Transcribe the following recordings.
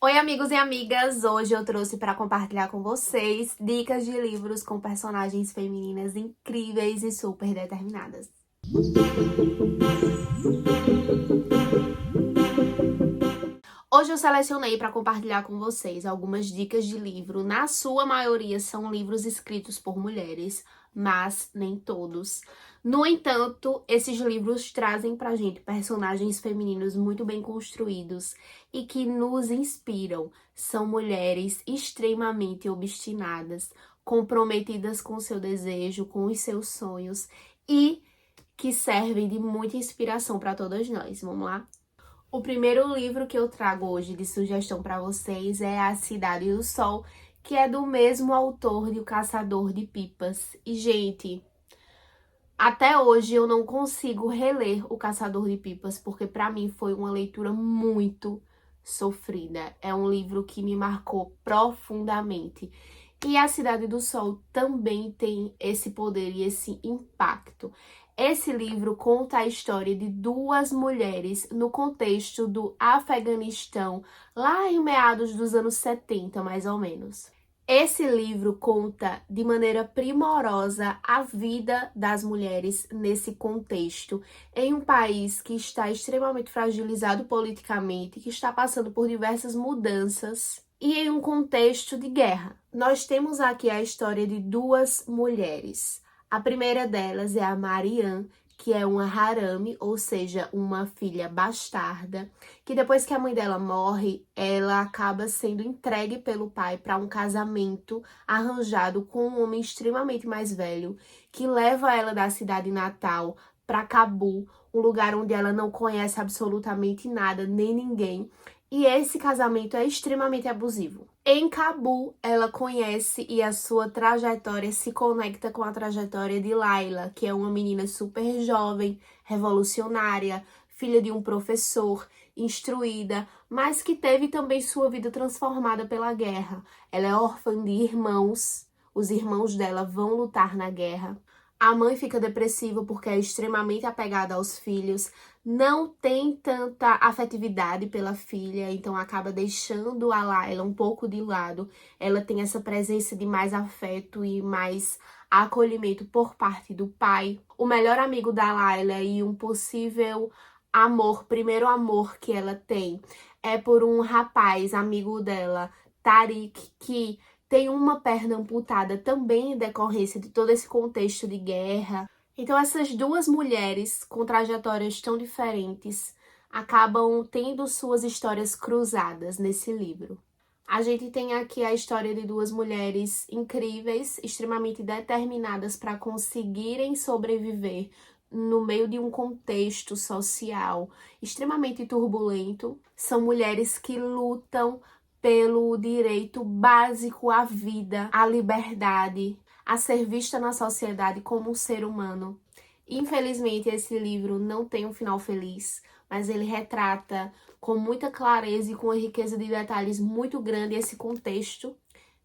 Oi, amigos e amigas! Hoje eu trouxe para compartilhar com vocês dicas de livros com personagens femininas incríveis e super determinadas. Hoje eu selecionei para compartilhar com vocês algumas dicas de livro. Na sua maioria são livros escritos por mulheres, mas nem todos. No entanto, esses livros trazem pra gente personagens femininos muito bem construídos e que nos inspiram. São mulheres extremamente obstinadas, comprometidas com seu desejo, com os seus sonhos e que servem de muita inspiração para todas nós. Vamos lá? O primeiro livro que eu trago hoje de sugestão para vocês é A Cidade do Sol, que é do mesmo autor de O Caçador de Pipas. E, gente, até hoje eu não consigo reler O Caçador de Pipas, porque para mim foi uma leitura muito sofrida. É um livro que me marcou profundamente. E A Cidade do Sol também tem esse poder e esse impacto. Esse livro conta a história de duas mulheres no contexto do Afeganistão, lá em meados dos anos 70, mais ou menos. Esse livro conta de maneira primorosa a vida das mulheres nesse contexto, em um país que está extremamente fragilizado politicamente, que está passando por diversas mudanças e em um contexto de guerra. Nós temos aqui a história de duas mulheres. A primeira delas é a Marianne, que é uma harame, ou seja, uma filha bastarda, que depois que a mãe dela morre, ela acaba sendo entregue pelo pai para um casamento arranjado com um homem extremamente mais velho, que leva ela da cidade natal para Cabul, um lugar onde ela não conhece absolutamente nada, nem ninguém. E esse casamento é extremamente abusivo. Em Cabul, ela conhece e a sua trajetória se conecta com a trajetória de Laila, que é uma menina super jovem, revolucionária, filha de um professor, instruída, mas que teve também sua vida transformada pela guerra. Ela é órfã de irmãos, os irmãos dela vão lutar na guerra. A mãe fica depressiva porque é extremamente apegada aos filhos, não tem tanta afetividade pela filha, então acaba deixando a Laila um pouco de lado. Ela tem essa presença de mais afeto e mais acolhimento por parte do pai. O melhor amigo da Laila e um possível amor, primeiro amor que ela tem, é por um rapaz amigo dela, Tariq, que tem uma perna amputada também em decorrência de todo esse contexto de guerra. Então, essas duas mulheres com trajetórias tão diferentes acabam tendo suas histórias cruzadas nesse livro. A gente tem aqui a história de duas mulheres incríveis, extremamente determinadas para conseguirem sobreviver no meio de um contexto social extremamente turbulento. São mulheres que lutam pelo direito básico à vida, à liberdade, a ser vista na sociedade como um ser humano. Infelizmente, esse livro não tem um final feliz, mas ele retrata com muita clareza e com uma riqueza de detalhes muito grande esse contexto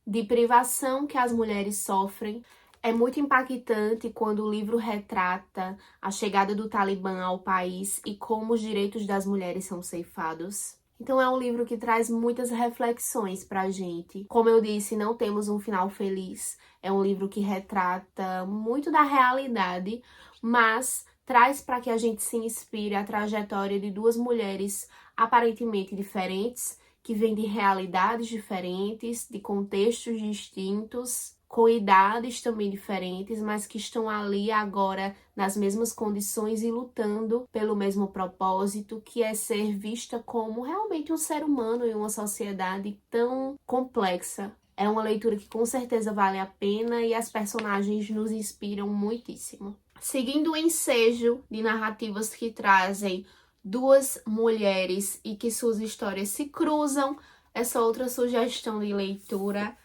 de privação que as mulheres sofrem. É muito impactante quando o livro retrata a chegada do Talibã ao país e como os direitos das mulheres são ceifados. Então é um livro que traz muitas reflexões pra gente. Como eu disse, não temos um final feliz. É um livro que retrata muito da realidade, mas traz para que a gente se inspire a trajetória de duas mulheres aparentemente diferentes, que vêm de realidades diferentes, de contextos distintos, com idades também diferentes, mas que estão ali agora nas mesmas condições e lutando pelo mesmo propósito, que é ser vista como realmente um ser humano em uma sociedade tão complexa. É uma leitura que com certeza vale a pena e as personagens nos inspiram muitíssimo. Seguindo o ensejo de narrativas que trazem duas mulheres e que suas histórias se cruzam, essa outra sugestão de leitura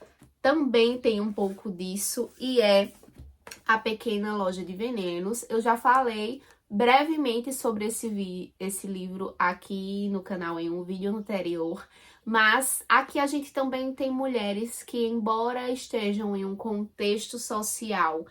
também tem um pouco disso e é A Pequena Loja de Venenos. Eu já falei brevemente sobre esse livro aqui no canal em um vídeo anterior, mas aqui a gente também tem mulheres que, embora estejam em um contexto social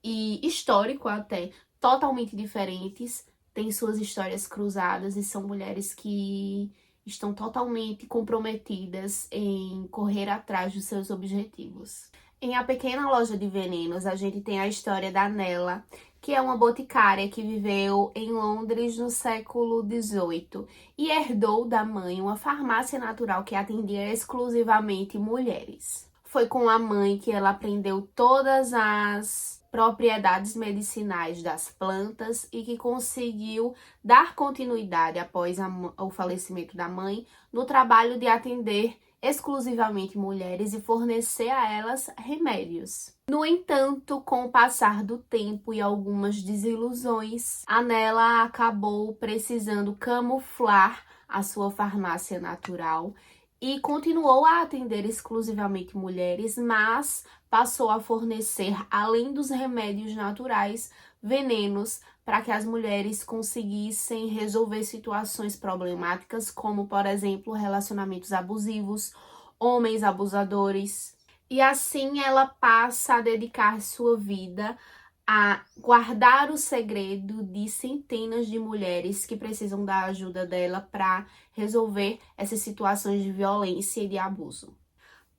e histórico até totalmente diferentes, têm suas histórias cruzadas e são mulheres que estão totalmente comprometidas em correr atrás dos seus objetivos. Em A Pequena Loja de Venenos, a gente tem a história da Nella, que é uma boticária que viveu em Londres no século XVIII e herdou da mãe uma farmácia natural que atendia exclusivamente mulheres. Foi com a mãe que ela aprendeu todas as propriedades medicinais das plantas e que conseguiu dar continuidade após o falecimento da mãe no trabalho de atender exclusivamente mulheres e fornecer a elas remédios. No entanto, com o passar do tempo e algumas desilusões, a Nella acabou precisando camuflar a sua farmácia natural e continuou a atender exclusivamente mulheres, mas passou a fornecer, além dos remédios naturais, venenos para que as mulheres conseguissem resolver situações problemáticas, como, por exemplo, relacionamentos abusivos, homens abusadores. E assim ela passa a dedicar sua vida a guardar o segredo de centenas de mulheres que precisam da ajuda dela para resolver essas situações de violência e de abuso.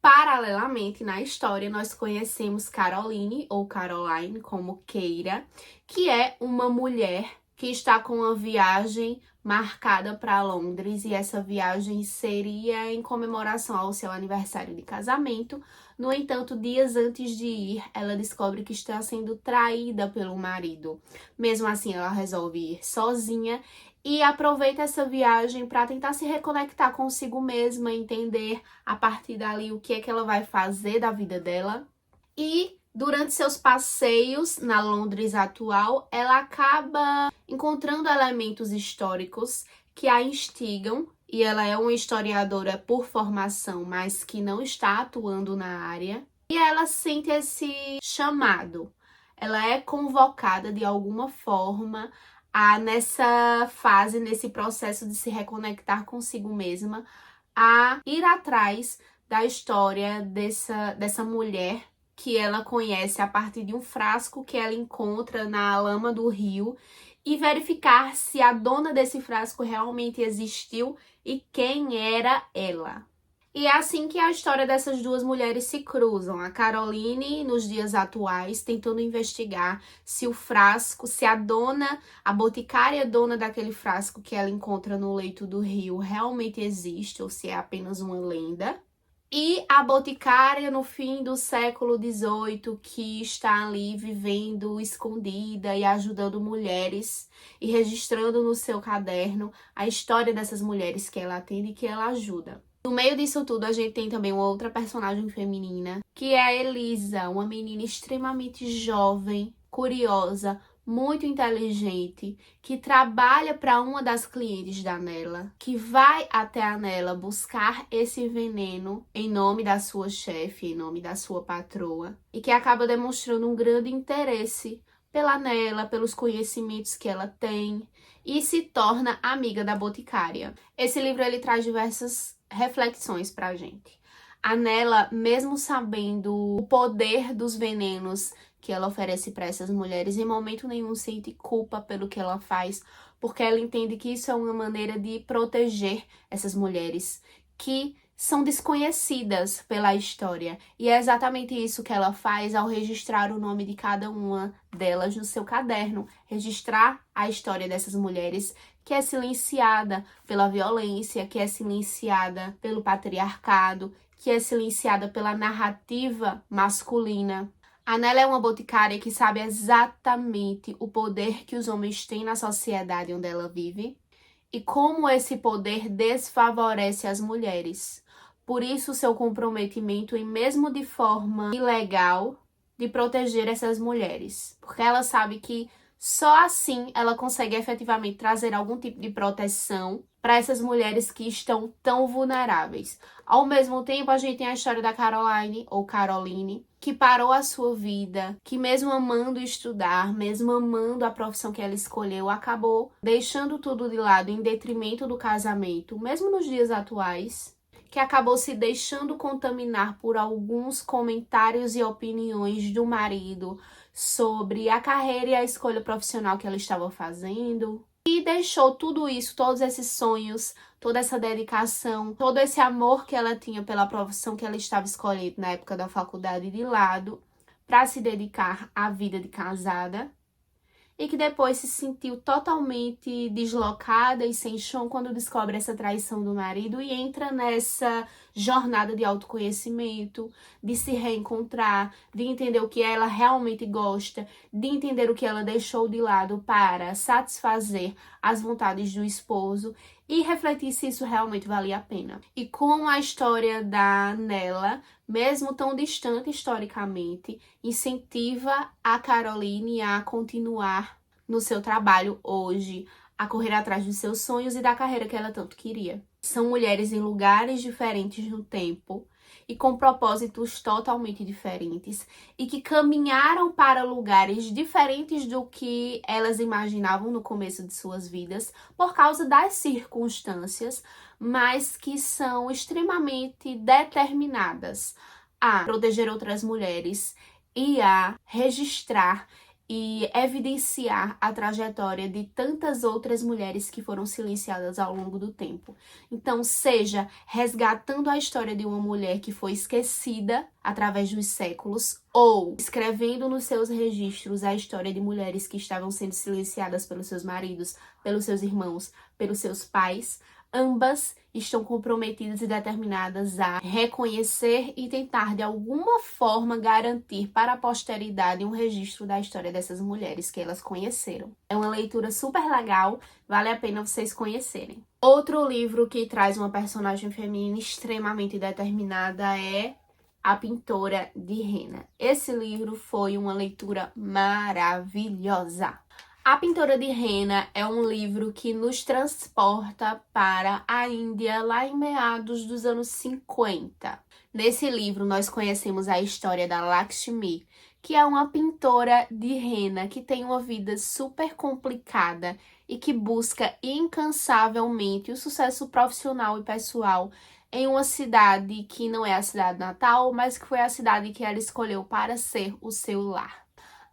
Paralelamente, na história, nós conhecemos Caroline, ou Caroline, como queira, que é uma mulher que está com uma viagem marcada para Londres, e essa viagem seria em comemoração ao seu aniversário de casamento. No entanto, dias antes de ir, ela descobre que está sendo traída pelo marido. Mesmo assim, ela resolve ir sozinha e aproveita essa viagem para tentar se reconectar consigo mesma, entender a partir dali o que é que ela vai fazer da vida dela. E durante seus passeios na Londres atual, ela acaba encontrando elementos históricos que a instigam, e ela é uma historiadora por formação, mas que não está atuando na área. E ela sente esse chamado. Ela é convocada de alguma forma nessa fase, nesse processo de se reconectar consigo mesma, a ir atrás da história dessa mulher que ela conhece a partir de um frasco que ela encontra na lama do rio e verificar se a dona desse frasco realmente existiu e quem era ela. E é assim que a história dessas duas mulheres se cruzam. A Caroline, nos dias atuais, tentando investigar se o frasco, se a boticária dona daquele frasco que ela encontra no leito do rio realmente existe ou se é apenas uma lenda. E a boticária no fim do século XVIII, que está ali vivendo escondida e ajudando mulheres e registrando no seu caderno a história dessas mulheres que ela atende e que ela ajuda. No meio disso tudo, a gente tem também uma outra personagem feminina, que é a Elisa, uma menina extremamente jovem, curiosa, muito inteligente, que trabalha para uma das clientes da Nella, que vai até a Nella buscar esse veneno em nome da sua chefe, em nome da sua patroa, e que acaba demonstrando um grande interesse pela Nella, pelos conhecimentos que ela tem, e se torna amiga da boticária. Esse livro ele traz diversas reflexões pra gente. A Nella, mesmo sabendo o poder dos venenos que ela oferece para essas mulheres, em momento nenhum sente culpa pelo que ela faz, porque ela entende que isso é uma maneira de proteger essas mulheres que são desconhecidas pela história. E é exatamente isso que ela faz ao registrar o nome de cada uma delas no seu caderno, registrar a história dessas mulheres que é silenciada pela violência, que é silenciada pelo patriarcado, que é silenciada pela narrativa masculina. A Nella é uma boticária que sabe exatamente o poder que os homens têm na sociedade onde ela vive e como esse poder desfavorece as mulheres. Por isso, seu comprometimento, e mesmo de forma ilegal, de proteger essas mulheres. Porque ela sabe que só assim ela consegue efetivamente trazer algum tipo de proteção para essas mulheres que estão tão vulneráveis. Ao mesmo tempo, a gente tem a história da Caroline, ou Caroline, que parou a sua vida, que mesmo amando estudar, mesmo amando a profissão que ela escolheu, acabou deixando tudo de lado em detrimento do casamento, mesmo nos dias atuais, que acabou se deixando contaminar por alguns comentários e opiniões do marido sobre a carreira e a escolha profissional que ela estava fazendo. e deixou tudo isso, todos esses sonhos, toda essa dedicação, todo esse amor que ela tinha pela profissão que ela estava escolhendo na época da faculdade de lado, para se dedicar à vida de casada, e que depois se sentiu totalmente deslocada e sem chão quando descobre essa traição do marido e entra nessa jornada de autoconhecimento, de se reencontrar, de entender o que ela realmente gosta, de entender o que ela deixou de lado para satisfazer as vontades do esposo e refletir se isso realmente valia a pena. E com a história da Nella, mesmo tão distante historicamente, incentiva a Caroline a continuar no seu trabalho hoje, a correr atrás dos seus sonhos e da carreira que ela tanto queria. São mulheres em lugares diferentes no tempo e com propósitos totalmente diferentes e que caminharam para lugares diferentes do que elas imaginavam no começo de suas vidas por causa das circunstâncias, mas que são extremamente determinadas a proteger outras mulheres e a registrar e evidenciar a trajetória de tantas outras mulheres que foram silenciadas ao longo do tempo. Então, seja resgatando a história de uma mulher que foi esquecida através dos séculos, ou escrevendo nos seus registros a história de mulheres que estavam sendo silenciadas pelos seus maridos, pelos seus irmãos, pelos seus pais, ambas estão comprometidas e determinadas a reconhecer e tentar de alguma forma garantir para a posteridade um registro da história dessas mulheres que elas conheceram. É uma leitura super legal, vale a pena vocês conhecerem. Outro livro que traz uma personagem feminina extremamente determinada é A Pintora de Henna. Esse livro foi uma leitura maravilhosa. A Pintora de Henna é um livro que nos transporta para a Índia lá em meados dos anos 50. Nesse livro nós conhecemos a história da Lakshmi, que é uma pintora de henna que tem uma vida super complicada e que busca incansavelmente o sucesso profissional e pessoal em uma cidade que não é a cidade natal, mas que foi a cidade que ela escolheu para ser o seu lar.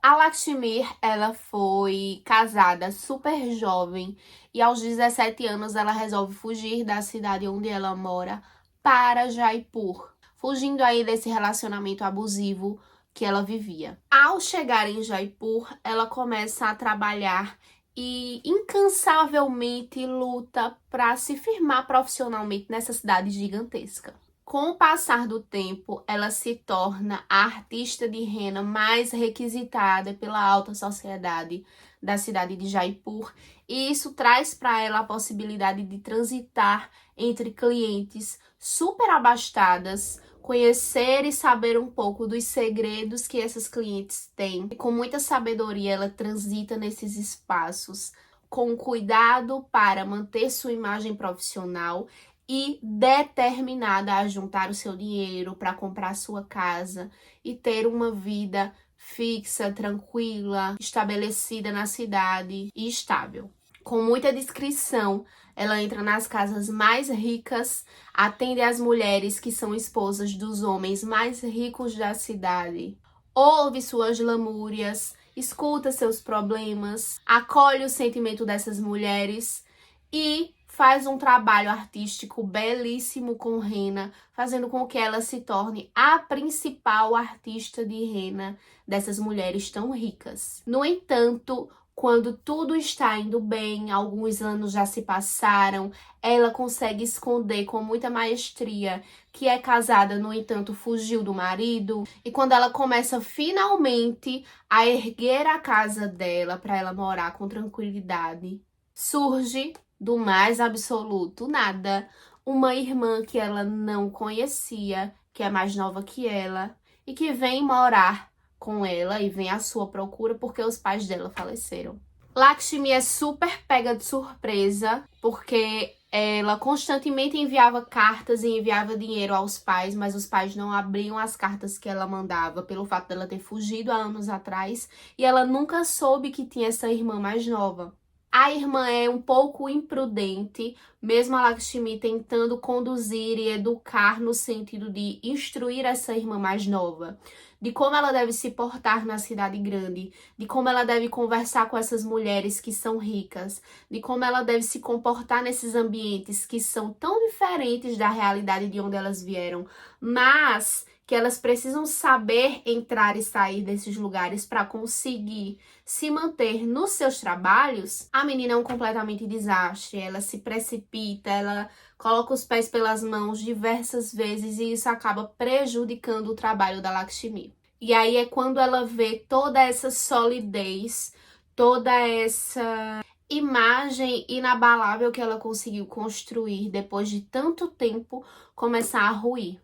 A Lakshmi, ela foi casada super jovem e aos 17 anos ela resolve fugir da cidade onde ela mora para Jaipur, fugindo aí desse relacionamento abusivo que ela vivia. Ao chegar em Jaipur, ela começa a trabalhar e incansavelmente luta para se firmar profissionalmente nessa cidade gigantesca. Com o passar do tempo, ela se torna a artista de henna mais requisitada pela alta sociedade da cidade de Jaipur, e isso traz para ela a possibilidade de transitar entre clientes super abastadas, conhecer e saber um pouco dos segredos que essas clientes têm. E com muita sabedoria, ela transita nesses espaços com cuidado para manter sua imagem profissional e determinada a juntar o seu dinheiro para comprar sua casa e ter uma vida fixa, tranquila, estabelecida na cidade e estável. Com muita discrição, ela entra nas casas mais ricas, atende as mulheres que são esposas dos homens mais ricos da cidade, ouve suas lamúrias, escuta seus problemas, acolhe o sentimento dessas mulheres e faz um trabalho artístico belíssimo com henna, fazendo com que ela se torne a principal artista de henna dessas mulheres tão ricas. No entanto, quando tudo está indo bem, alguns anos já se passaram, ela consegue esconder com muita maestria que é casada, no entanto, fugiu do marido. E quando ela começa finalmente a erguer a casa dela para ela morar com tranquilidade, surge do mais absoluto nada uma irmã que ela não conhecia, que é mais nova que ela, e que vem morar com ela e vem à sua procura porque os pais dela faleceram. Lakshmi é super pega de surpresa porque ela constantemente enviava cartas e enviava dinheiro aos pais, mas os pais não abriam as cartas que ela mandava pelo fato dela ter fugido há anos atrás, e ela nunca soube que tinha essa irmã mais nova. A irmã é um pouco imprudente, mesmo a Lakshmi tentando conduzir e educar no sentido de instruir essa irmã mais nova, de como ela deve se portar na cidade grande, de como ela deve conversar com essas mulheres que são ricas, de como ela deve se comportar nesses ambientes que são tão diferentes da realidade de onde elas vieram, mas que elas precisam saber entrar e sair desses lugares para conseguir se manter nos seus trabalhos. A menina é um completamente desastre, ela se precipita, ela coloca os pés pelas mãos diversas vezes e isso acaba prejudicando o trabalho da Lakshmi. E aí é quando ela vê toda essa solidez, toda essa imagem inabalável que ela conseguiu construir depois de tanto tempo começar a ruir.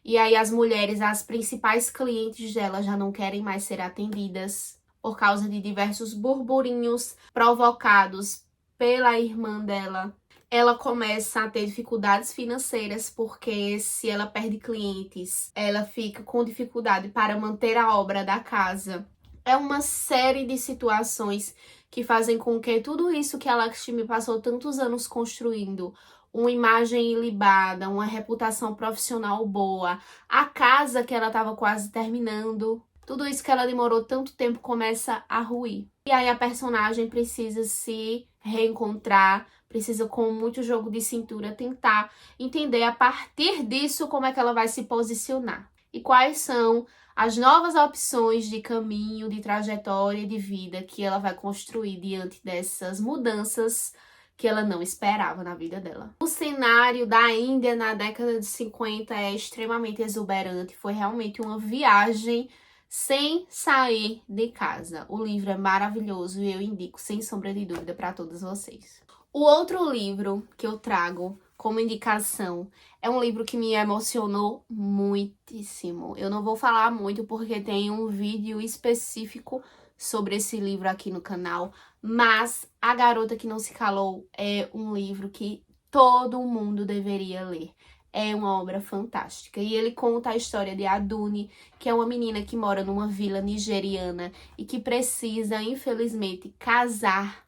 E aí as mulheres, as principais clientes dela já não querem mais ser atendidas por causa de diversos burburinhos provocados pela irmã dela. Ela começa a ter dificuldades financeiras porque se ela perde clientes, ela fica com dificuldade para manter a obra da casa. É uma série de situações que fazem com que tudo isso que a Lakshmi passou tantos anos construindo, uma imagem ilibada, uma reputação profissional boa, a casa que ela estava quase terminando, tudo isso que ela demorou tanto tempo começa a ruir. E aí a personagem precisa se reencontrar, precisa com muito jogo de cintura tentar entender a partir disso como é que ela vai se posicionar. E quais são as novas opções de caminho, de trajetória, de vida que ela vai construir diante dessas mudanças que ela não esperava na vida dela. O cenário da Índia na década de 50 é extremamente exuberante, foi realmente uma viagem sem sair de casa. O livro é maravilhoso e eu indico sem sombra de dúvida para todos vocês. O outro livro que eu trago como indicação é um livro que me emocionou muitíssimo. Eu não vou falar muito porque tem um vídeo específico sobre esse livro aqui no canal, mas A Garota que Não Se Calou é um livro que todo mundo deveria ler. É uma obra fantástica. E ele conta a história de Aduni, que é uma menina que mora numa vila nigeriana e que precisa, infelizmente, casar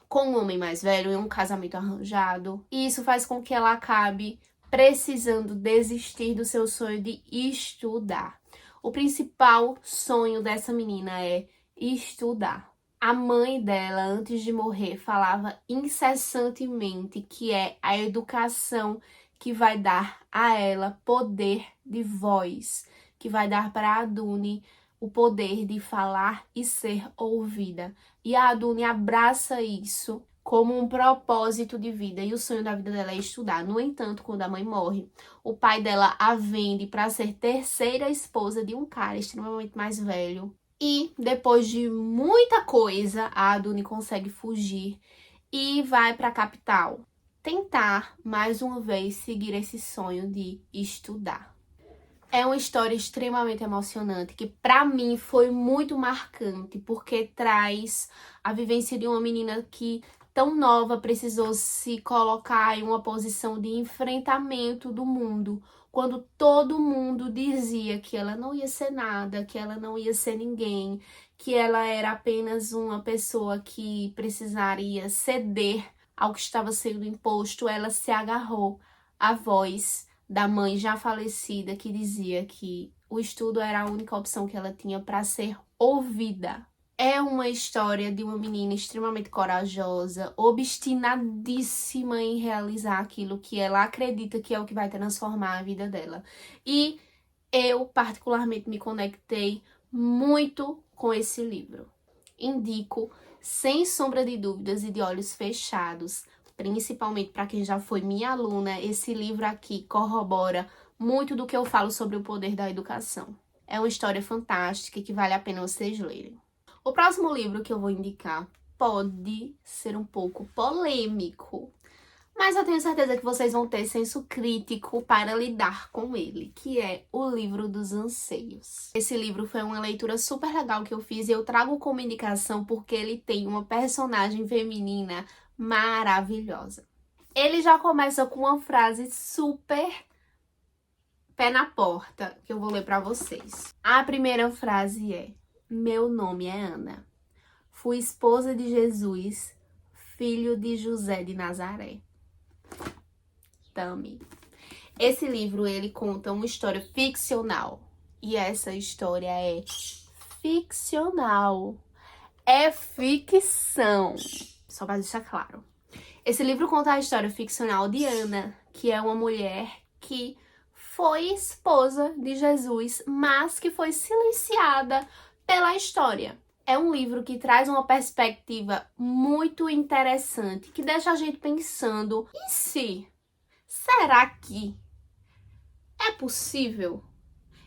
com um homem mais velho em um casamento arranjado. E isso faz com que ela acabe precisando desistir do seu sonho de estudar. O principal sonho dessa menina é estudar. A mãe dela, antes de morrer, falava incessantemente que é a educação que vai dar a ela poder de voz, que vai dar para a Aduni o poder de falar e ser ouvida. E a Aduni abraça isso como um propósito de vida, e o sonho da vida dela é estudar. No entanto, quando a mãe morre, o pai dela a vende para ser terceira esposa de um cara extremamente mais velho. E depois de muita coisa, a Aduni consegue fugir e vai para a capital tentar mais uma vez seguir esse sonho de estudar. É uma história extremamente emocionante, que para mim foi muito marcante, porque traz a vivência de uma menina que, tão nova, precisou se colocar em uma posição de enfrentamento do mundo, quando todo mundo dizia que ela não ia ser nada, que ela não ia ser ninguém, que ela era apenas uma pessoa que precisaria ceder ao que estava sendo imposto. Ela se agarrou à voz da mãe já falecida, que dizia que o estudo era a única opção que ela tinha para ser ouvida. É uma história de uma menina extremamente corajosa, obstinadíssima em realizar aquilo que ela acredita que é o que vai transformar a vida dela. E eu, particularmente, me conectei muito com esse livro. Indico, sem sombra de dúvidas e de olhos fechados, principalmente para quem já foi minha aluna, esse livro aqui corrobora muito do que eu falo sobre o poder da educação. É uma história fantástica que vale a pena vocês lerem. O próximo livro que eu vou indicar pode ser um pouco polêmico, mas eu tenho certeza que vocês vão ter senso crítico para lidar com ele, que é O Livro dos Anseios. Esse livro foi uma leitura super legal que eu fiz e eu trago como indicação porque ele tem uma personagem feminina maravilhosa. Ele já começa com uma frase super pé na porta, que eu vou ler para vocês. A primeira frase é: meu nome é Ana. Fui esposa de Jesus, filho de José de Nazaré. Escuta-me. Esse livro, ele conta uma história ficcional. E essa história é ficcional. É ficção. Só para deixar claro. Esse livro conta a história ficcional de Ana, que é uma mulher que foi esposa de Jesus, mas que foi silenciada pela história. É um livro que traz uma perspectiva muito interessante, que deixa a gente pensando, e se? Será que é possível?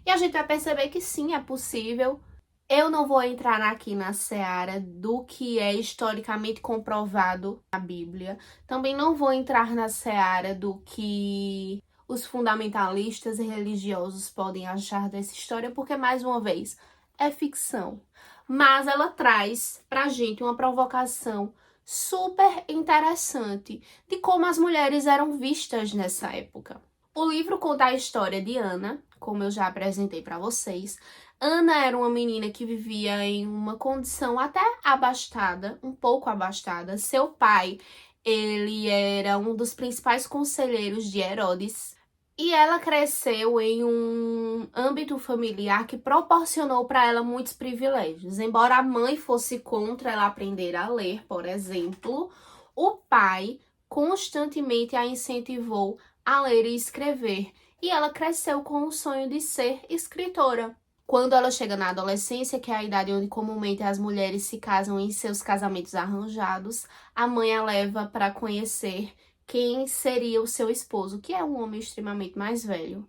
E a gente vai perceber que sim, é possível. Eu não vou entrar aqui na seara do que é historicamente comprovado na Bíblia. Também não vou entrar na seara do que os fundamentalistas religiosos podem achar dessa história, porque, mais uma vez, é ficção. Mas ela traz pra gente uma provocação super interessante de como as mulheres eram vistas nessa época. O livro conta a história de Ana, como eu já apresentei para vocês. Ana era uma menina que vivia em uma condição até abastada, um pouco abastada. Seu pai, ele era um dos principais conselheiros de Herodes. E ela cresceu em um âmbito familiar que proporcionou para ela muitos privilégios. Embora a mãe fosse contra ela aprender a ler, por exemplo, o pai constantemente a incentivou a ler e escrever. E ela cresceu com o sonho de ser escritora. Quando ela chega na adolescência, que é a idade onde comumente as mulheres se casam em seus casamentos arranjados, a mãe a leva para conhecer quem seria o seu esposo, que é um homem extremamente mais velho.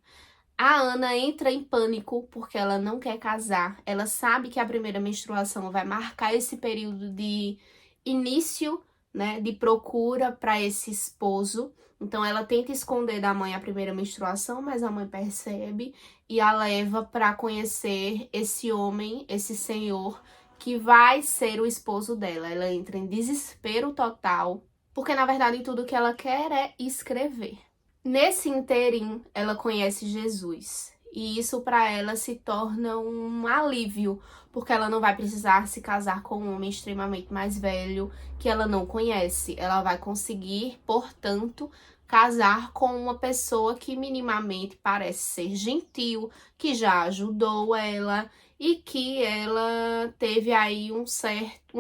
A Ana entra em pânico porque ela não quer casar. Ela sabe que a primeira menstruação vai marcar esse período de início, né, de procura para esse esposo. Então ela tenta esconder da mãe a primeira menstruação, mas a mãe percebe e a leva para conhecer esse homem, esse senhor, que vai ser o esposo dela. Ela entra em desespero total, porque na verdade tudo que ela quer é escrever. Nesse interim, ela conhece Jesus. E isso para ela se torna um alívio, porque ela não vai precisar se casar com um homem extremamente mais velho que ela não conhece. Ela vai conseguir, portanto, casar com uma pessoa que minimamente parece ser gentil, que já ajudou ela e que ela teve aí uma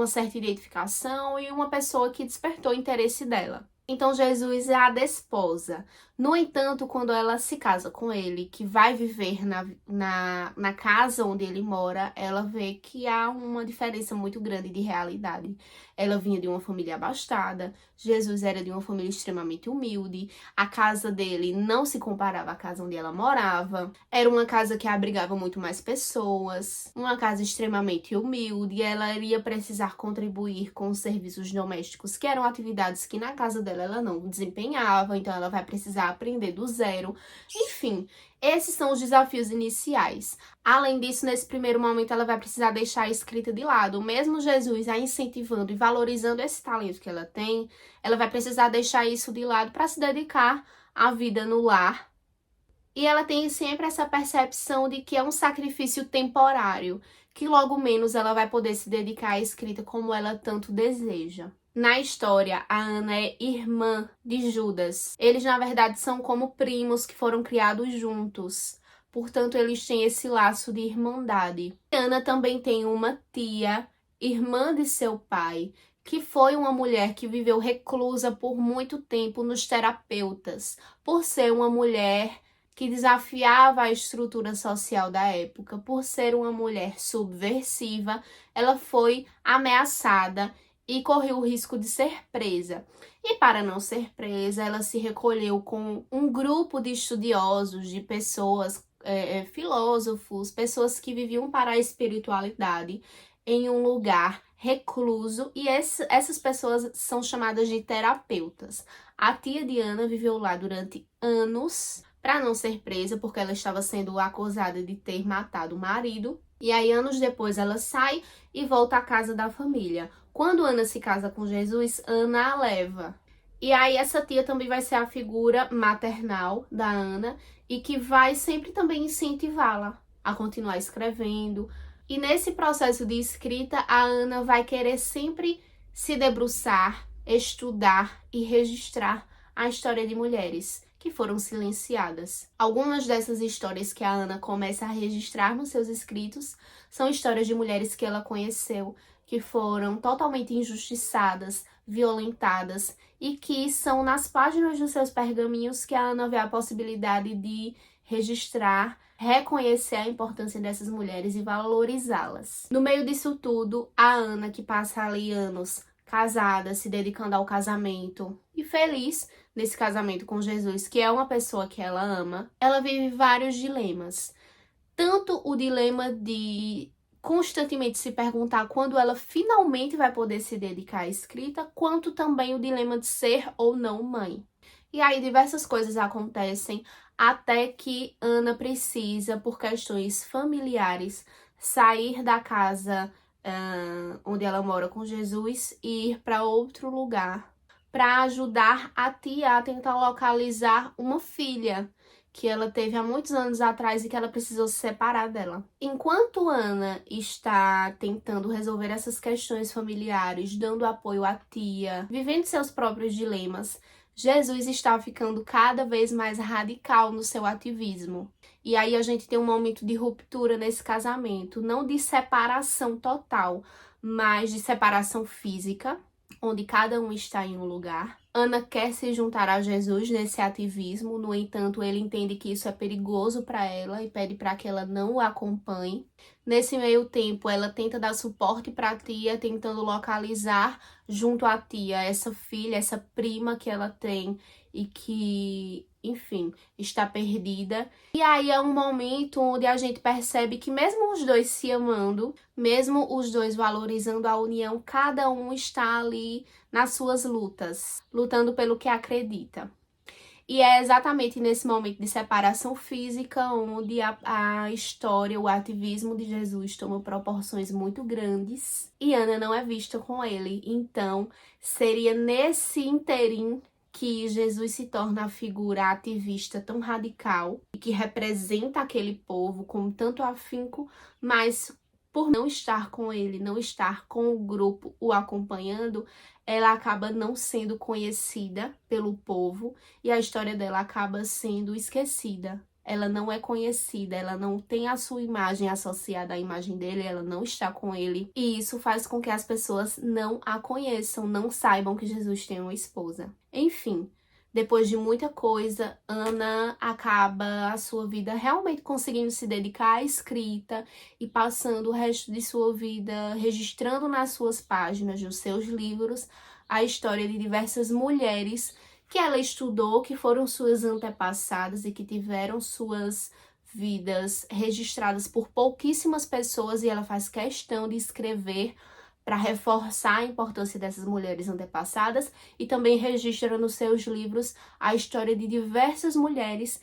certa identificação e uma pessoa que despertou o interesse dela. Então Jesus é a desposa. No entanto, quando ela se casa com ele, que vai viver na casa onde ele mora, ela vê que há uma diferença muito grande de realidade. Ela vinha de uma família abastada, Jesus era de uma família extremamente humilde, a casa dele não se comparava à casa onde ela morava, era uma casa que abrigava muito mais pessoas, uma casa extremamente humilde, e ela iria precisar contribuir com os serviços domésticos, que eram atividades que na casa dela ela não desempenhava, então ela vai precisar aprender do zero. Enfim, esses são os desafios iniciais. Além disso, nesse primeiro momento, ela vai precisar deixar a escrita de lado. Mesmo Jesus a incentivando e valorizando esse talento que ela tem, ela vai precisar deixar isso de lado para se dedicar à vida no lar. E ela tem sempre essa percepção de que é um sacrifício temporário, que logo menos ela vai poder se dedicar à escrita como ela tanto deseja. Na história, a Ana é irmã de Judas. Eles, na verdade, são como primos que foram criados juntos. Portanto, eles têm esse laço de irmandade. Ana também tem uma tia, irmã de seu pai, que foi uma mulher que viveu reclusa por muito tempo nos terapeutas, por ser uma mulher que desafiava a estrutura social da época, por ser uma mulher subversiva. Ela foi ameaçada e correu o risco de ser presa. E para não ser presa, ela se recolheu com um grupo de estudiosos, de pessoas, filósofos, pessoas que viviam para a espiritualidade em um lugar recluso, e essas pessoas são chamadas de terapeutas. A tia de Ana viveu lá durante anos para não ser presa, porque ela estava sendo acusada de ter matado o marido. E aí, anos depois, ela sai e volta à casa da família. Quando Ana se casa com Jesus, Ana a leva. E aí, essa tia também vai ser a figura maternal da Ana e que vai sempre também incentivá-la a continuar escrevendo. E nesse processo de escrita, a Ana vai querer sempre se debruçar, estudar e registrar a história de mulheres que foram silenciadas. Algumas dessas histórias que a Ana começa a registrar nos seus escritos são histórias de mulheres que ela conheceu, que foram totalmente injustiçadas, violentadas, e que são nas páginas dos seus pergaminhos que a Ana vê a possibilidade de registrar, reconhecer a importância dessas mulheres e valorizá-las. No meio disso tudo, a Ana, que passa ali anos casada, se dedicando ao casamento e feliz nesse casamento com Jesus, que é uma pessoa que ela ama, ela vive vários dilemas. Tanto o dilema de constantemente se perguntar quando ela finalmente vai poder se dedicar à escrita, quanto também o dilema de ser ou não mãe. E aí diversas coisas acontecem até que Ana precisa, por questões familiares, sair da casa onde ela mora com Jesus e ir para outro lugar para ajudar a tia a tentar localizar uma filha que ela teve há muitos anos atrás e que ela precisou se separar dela. Enquanto Ana está tentando resolver essas questões familiares, dando apoio à tia, vivendo seus próprios dilemas, Jesus está ficando cada vez mais radical no seu ativismo. E aí a gente tem um momento de ruptura nesse casamento, não de separação total, mas de separação física, onde cada um está em um lugar. Ana quer se juntar a Jesus nesse ativismo, no entanto, ele entende que isso é perigoso para ela e pede para que ela não o acompanhe. Nesse meio tempo, ela tenta dar suporte para a tia, tentando localizar junto à tia essa filha, essa prima que ela tem e que, enfim, está perdida. E aí é um momento onde a gente percebe que mesmo os dois se amando, mesmo os dois valorizando a união, cada um está ali nas suas lutas, lutando pelo que acredita. E é exatamente nesse momento de separação física onde a história, o ativismo de Jesus toma proporções muito grandes e Ana não é vista com ele. Então, seria nesse interim que Jesus se torna a figura ativista tão radical e que representa aquele povo com tanto afinco, mas por não estar com ele, não estar com o grupo o acompanhando, ela acaba não sendo conhecida pelo povo e a história dela acaba sendo esquecida. Ela não é conhecida, ela não tem a sua imagem associada à imagem dele, ela não está com ele. E isso faz com que as pessoas não a conheçam, não saibam que Jesus tem uma esposa. Enfim, depois de muita coisa, Ana acaba a sua vida realmente conseguindo se dedicar à escrita e passando o resto de sua vida registrando nas suas páginas dos seus livros a história de diversas mulheres que ela estudou, que foram suas antepassadas e que tiveram suas vidas registradas por pouquíssimas pessoas, e ela faz questão de escrever para reforçar a importância dessas mulheres antepassadas e também registra nos seus livros a história de diversas mulheres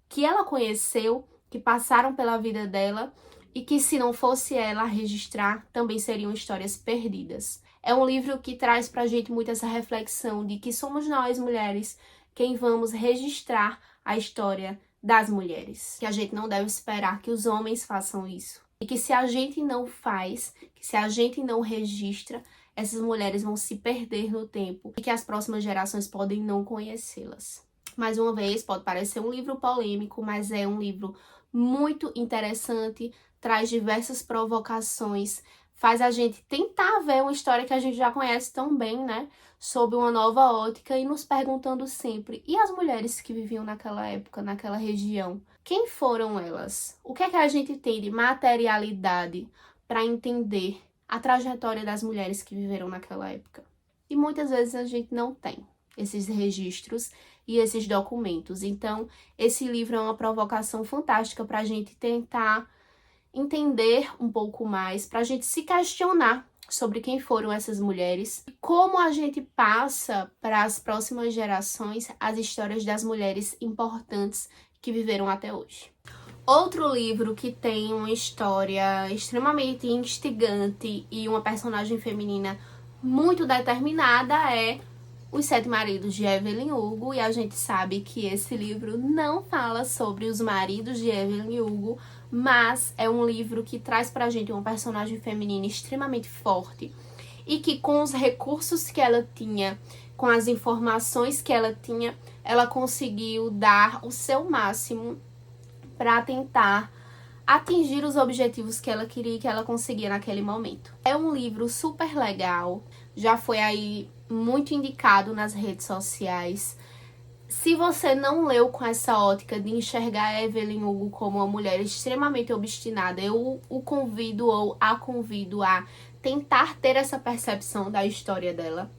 que ela conheceu, que passaram pela vida dela e que, se não fosse ela registrar, também seriam histórias perdidas. É um livro que traz pra gente muito essa reflexão de que somos nós, mulheres, quem vamos registrar a história das mulheres. Que a gente não deve esperar que os homens façam isso. E que se a gente não faz, que se a gente não registra, essas mulheres vão se perder no tempo e que as próximas gerações podem não conhecê-las. Mais uma vez, pode parecer um livro polêmico, mas é um livro muito interessante, traz diversas provocações, faz a gente tentar ver uma história que a gente já conhece tão bem, né? Sob uma nova ótica e nos perguntando sempre, e as mulheres que viviam naquela época, naquela região? Quem foram elas? O que é que a gente tem de materialidade para entender a trajetória das mulheres que viveram naquela época? E muitas vezes a gente não tem esses registros e esses documentos. Então, esse livro é uma provocação fantástica para a gente tentar entender um pouco mais, para a gente se questionar sobre quem foram essas mulheres e como a gente passa para as próximas gerações as histórias das mulheres importantes que viveram até hoje. Outro livro que tem uma história extremamente instigante e uma personagem feminina muito determinada é Os Sete Maridos de Evelyn Hugo, e a gente sabe que esse livro não fala sobre os maridos de Evelyn Hugo, mas é um livro que traz pra gente uma personagem feminina extremamente forte e que, com os recursos que ela tinha, com as informações que ela tinha, ela conseguiu dar o seu máximo para tentar atingir os objetivos que ela queria e que ela conseguia naquele momento. É um livro super legal, já foi aí muito indicado nas redes sociais. Se você não leu com essa ótica de enxergar a Evelyn Hugo como uma mulher extremamente obstinada, eu o convido ou a convido a tentar ter essa percepção da história dela.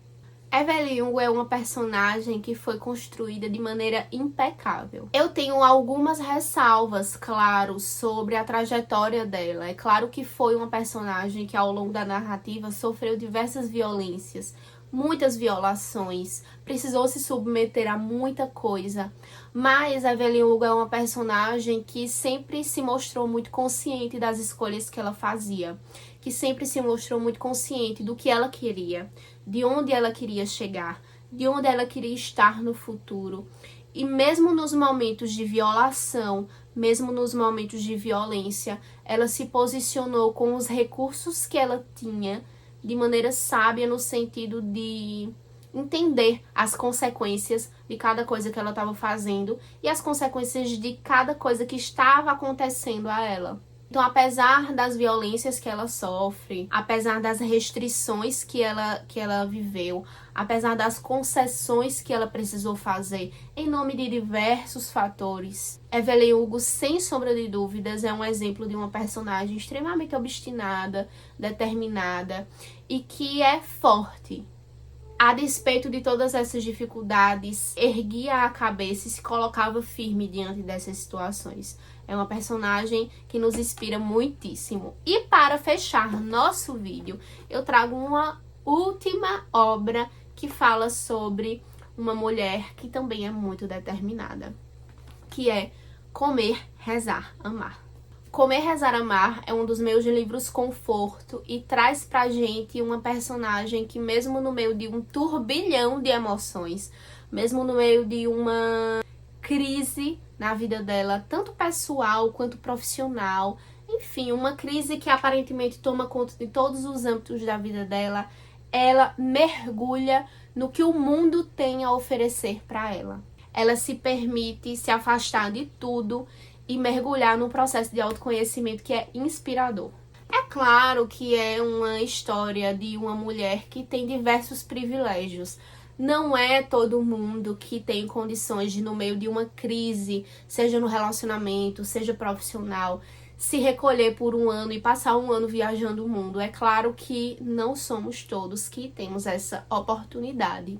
Evelyn Hugo é uma personagem que foi construída de maneira impecável. Eu tenho algumas ressalvas, claro, sobre a trajetória dela. É claro que foi uma personagem que ao longo da narrativa sofreu diversas violências, muitas violações, precisou se submeter a muita coisa, mas a Evelyn Hugo é uma personagem que sempre se mostrou muito consciente das escolhas que ela fazia, que sempre se mostrou muito consciente do que ela queria, de onde ela queria chegar, de onde ela queria estar no futuro. E mesmo nos momentos de violação, mesmo nos momentos de violência, ela se posicionou com os recursos que ela tinha de maneira sábia, no sentido de entender as consequências de cada coisa que ela estava fazendo e as consequências de cada coisa que estava acontecendo a ela. Então, apesar das violências que ela sofre, apesar das restrições que ela viveu, apesar das concessões que ela precisou fazer em nome de diversos fatores, Evelyn Hugo, sem sombra de dúvidas, é um exemplo de uma personagem extremamente obstinada, determinada e que é forte. A despeito de todas essas dificuldades, erguia a cabeça e se colocava firme diante dessas situações. É uma personagem que nos inspira muitíssimo. E para fechar nosso vídeo, eu trago uma última obra que fala sobre uma mulher que também é muito determinada, que é Comer, Rezar, Amar. Comer, Rezar, Amar é um dos meus livros conforto e traz pra gente uma personagem que mesmo no meio de um turbilhão de emoções, mesmo no meio de uma crise na vida dela, tanto pessoal quanto profissional, enfim, uma crise que aparentemente toma conta de todos os âmbitos da vida dela, ela mergulha no que o mundo tem a oferecer para ela. Ela se permite se afastar de tudo e mergulhar num processo de autoconhecimento que é inspirador. É claro que é uma história de uma mulher que tem diversos privilégios. Não é todo mundo que tem condições de, no meio de uma crise, seja no relacionamento, seja profissional, se recolher por um ano e passar um ano viajando o mundo. É claro que não somos todos que temos essa oportunidade.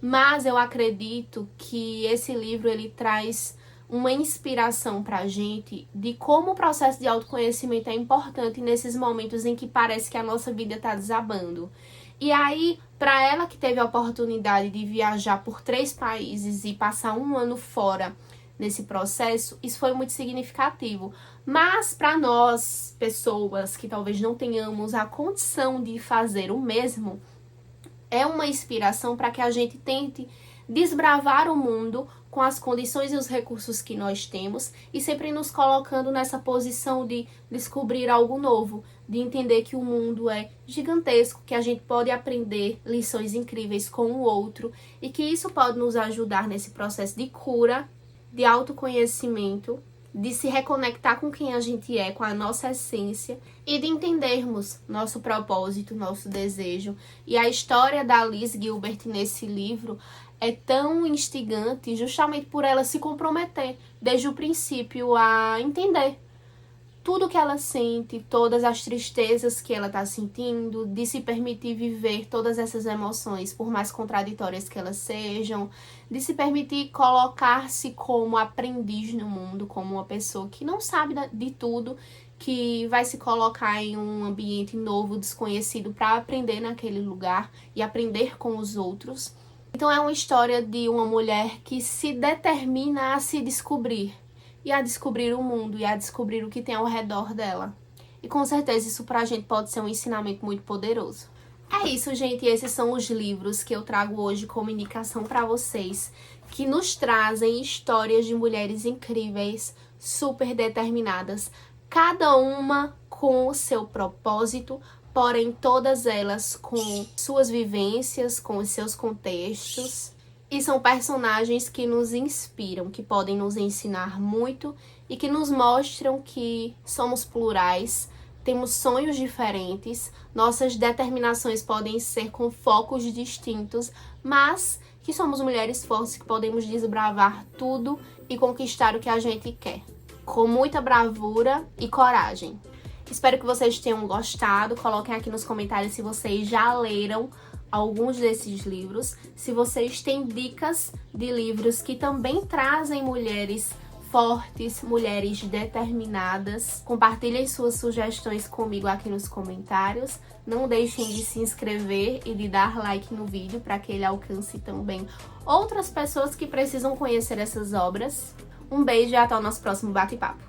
Mas eu acredito que esse livro ele traz uma inspiração pra gente de como o processo de autoconhecimento é importante nesses momentos em que parece que a nossa vida tá desabando. E aí, para ela que teve a oportunidade de viajar por 3 países e passar um ano fora nesse processo, isso foi muito significativo. Mas para nós, pessoas que talvez não tenhamos a condição de fazer o mesmo, é uma inspiração para que a gente tente desbravar o mundo com as condições e os recursos que nós temos e sempre nos colocando nessa posição de descobrir algo novo, de entender que o mundo é gigantesco, que a gente pode aprender lições incríveis com o outro e que isso pode nos ajudar nesse processo de cura, de autoconhecimento, de se reconectar com quem a gente é, com a nossa essência e de entendermos nosso propósito, nosso desejo. E a história da Liz Gilbert nesse livro é tão instigante justamente por ela se comprometer desde o princípio a entender tudo que ela sente, todas as tristezas que ela está sentindo, de se permitir viver todas essas emoções, por mais contraditórias que elas sejam, de se permitir colocar-se como aprendiz no mundo, como uma pessoa que não sabe de tudo, que vai se colocar em um ambiente novo, desconhecido, para aprender naquele lugar e aprender com os outros. Então é uma história de uma mulher que se determina a se descobrir, e a descobrir o mundo, e a descobrir o que tem ao redor dela. E com certeza isso pra gente pode ser um ensinamento muito poderoso. É isso, gente. Esses são os livros que eu trago hoje como indicação pra vocês, que nos trazem histórias de mulheres incríveis, super determinadas, cada uma com o seu propósito, porém todas elas com suas vivências, com os seus contextos E são personagens que nos inspiram, que podem nos ensinar muito e que nos mostram que somos plurais, temos sonhos diferentes, nossas determinações podem ser com focos distintos, mas que somos mulheres fortes que podemos desbravar tudo e conquistar o que a gente quer, com muita bravura e coragem. Espero que vocês tenham gostado. Coloquem aqui nos comentários se vocês já leram alguns desses livros, se vocês têm dicas de livros que também trazem mulheres fortes, mulheres determinadas. Compartilhem suas sugestões comigo aqui nos comentários. Não deixem de se inscrever e de dar like no vídeo para que ele alcance também outras pessoas que precisam conhecer essas obras. Um beijo e até o nosso próximo bate-papo.